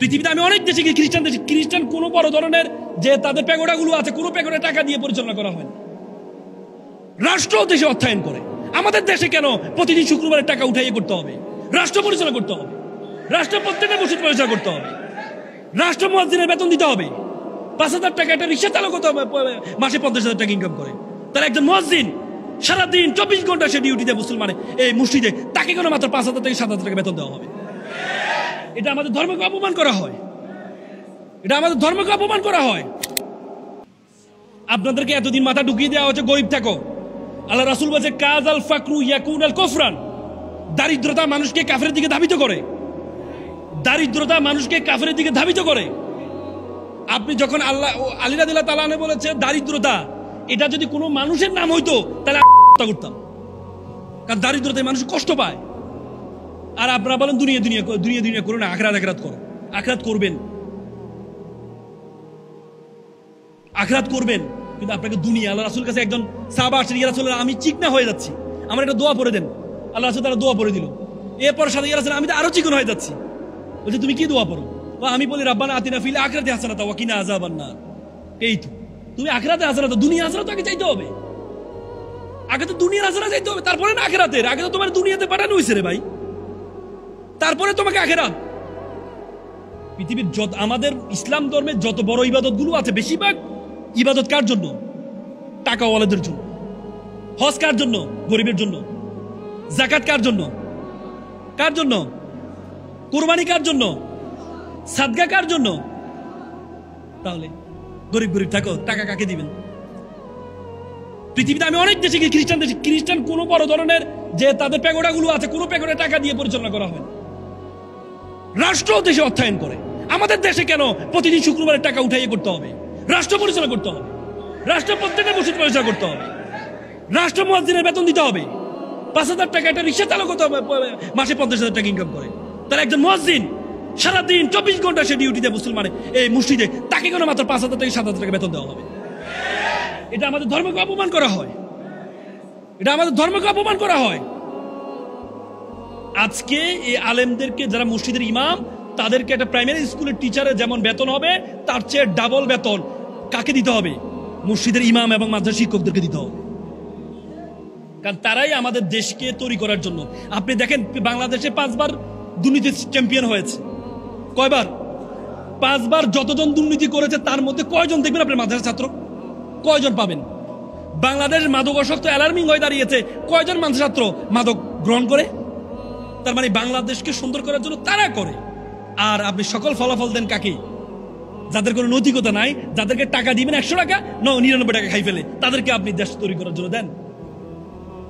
পৃথিবীতে আমি অনেক দেশে গিয়ে খ্রিস্টান কোনো বড় ধরনের যে তাদের প্যাগোডাগুলো আছে কোনো প্যাগোডা টাকা দিয়ে পরিচালনা করা হয় না। রাষ্ট্র দেশে অর্থায়ন করে। আমাদের দেশে কেন প্রতিদিন শুক্রবারের টাকা উঠাইয়ে করতে হবে? রাষ্ট্র পরিচালনা করতে হবে, রাষ্ট্র প্রত্যেকটা মসজিদ পরিচালনা করতে হবে, রাষ্ট্র মুয়াজ্জিনের বেতন দিতে হবে। 5,000 টাকা একটা রিক্সা চালক মাসে 50,000 টাকা ইনকাম করে। তার একজন মুয়াজ্জিন সারাদিন 24 ঘন্টা সে ডিউটিতে মুসলমানে এই মসজিদে, তাকে কেন মাত্র 5,000 থেকে 7,000 টাকা বেতন দেওয়া হবে? এটা আমাদের ধর্মকে অপমান করা হয়, এটা আমাদের ধর্মকে অপমান করা হয়। আপনাদেরকে এতদিন মাথা ঢুকিয়ে দেওয়া হচ্ছে গরিব থাকো। আল্লাহ রাসূল বলেছে কাজ আল ফাকরু ইয়াকুন আল কুফরান, দারিদ্রতা মানুষকে কাফেরের দিকে ধাবিত করে, দারিদ্রতা মানুষকে কাফেরের দিকে ধাবিত করে। আপনি যখন আলী রাদিয়াল্লাহু তাআলা আনহু বলেছে দারিদ্রতা, এটা যদি কোনো মানুষের নাম হইতো তাহলে হত্যা করতাম, কারণ দারিদ্রতায় মানুষ কষ্ট পায়। আর আপনারা বলেন দুনিয়া দুনিয়া দুনিয়া দুনিয়া করো না, আখিরাত আখিরাত করো। আখিরাত করবেন, আখিরাত করবেন, কিন্তু আপনাকে দুনিয়া। আল্লাহ রাসূল কাছে একজন সাহাবা আসেন, ইয়া রাসূলুল্লাহ আমি চিকনা হয়ে যাচ্ছি, আমার একটা দোয়া পড়ে দেন। আল্লাহ রাসূল তাআলা দোয়া পড়ে দিল। এরপর সাথে ইয়া রাসূল আমি তো আরো চিকন হয়ে যাচ্ছি। বলছে তুমি কি দোয়া পড়ো? আমি বলি রাব্বানা আতিনা ফিল আখিরাতি হাসানাতা ওয়া কিনা আযাবান নার। এই তো তুমি আখিরাতে হাসানাত, দুনিয়া হাসানাত আগে চাইতে হবে। আগে তো দুনিয়ার হাসানাত চাইতে হবে, তারপরে না আখিরাতের। আগে তো তোমার দুনিয়াতে পাঠানো হইছে রে ভাই, তারপরে তোমাকে আখিরাত। পৃথিবীর যত আমাদের ইসলাম ধর্মের যত বড় ইবাদত গুলো আছে, বেশিরভাগ ইবাদত কার জন্য? টাকাওয়ালাদের জন্য। হজ কার জন্য? গরিবের জন্য। যাকাত কার জন্য? কার জন্য? কুরবানি কার জন্য? সাদকা কার জন্য? তাহলে গরিব গরিব থাকো, টাকা কাকে দিবেন? পৃথিবীতে আমি অনেক দেশে গিয়ে খ্রিস্টান কোনো বড় ধরনের যে তাদের প্যাগোডাগুলো আছে কোনো প্যাগোডা টাকা দিয়ে পরিচালনা করা হয় না। রাষ্ট্র দেশে অর্থায়ন করে। আমাদের দেশে কেন প্রতিদিন শুক্রবারের টাকা উঠাইয়ে করতে হবে? রাষ্ট্র পরিচালনা করতে হবে, রাষ্ট্র প্রত্যেকটা মসজিদ পরিচালনা করতে হবে, রাষ্ট্র মুয়াজ্জিনের বেতন দিতে হবে। 5,000 টাকা একটা রিক্সা চালক মাসে 50,000 টাকা ইনকাম করে। তার একজন মুয়াজ্জিন সারাদিন 24 ঘন্টা সে ডিউটিতে মুসলমানে এই মসজিদে, তাকে কেন মাত্র 5,000 থেকে 7,000 টাকা বেতন দেওয়া হবে? এটা আমাদের ধর্মকে অপমান করা হয়, এটা আমাদের ধর্মকে অপমান করা হয়। আজকে এই আলেমদেরকে যারা মসজিদের ইমাম, তাদেরকে একটা প্রাইমারি স্কুলের টিচারের যেমন বেতন হবে তার চেয়ে ডাবল বেতন কাকে দিতে হবে? মসজিদের ইমাম এবং মাদ্রাসা শিক্ষকদেরকে দিতে হবে, কারণ তারাই আমাদের দেশকে তৈরি করার জন্য। আপনি দেখেন বাংলাদেশে 5 বার দুর্নীতি চ্যাম্পিয়ন হয়েছে। কয়বার? 5 বার। যতজন দুর্নীতি করেছে তার মধ্যে কয়জন দেখবেন আপনার মাদ্রাসা ছাত্র? কয়জন পাবেন? বাংলাদেশ মাদকাসক্ত অ্যালার্মিং হয়ে দাঁড়িয়েছে, কয়জন মাদ্রাসা ছাত্র মাদক গ্রহণ করে? তার মানে বাংলাদেশকে সুন্দর করার জন্য তারা করে। আর আপনি সকল ফলাফল দেন কাকে? যাদের কোনো নৈতিকতা নাই, যাদেরকে টাকা দিবেন 100 টাকা, 99 টাকা খাই ফেলে, তাদেরকে আপনি দেশ তৈরি করার জন্য দেন।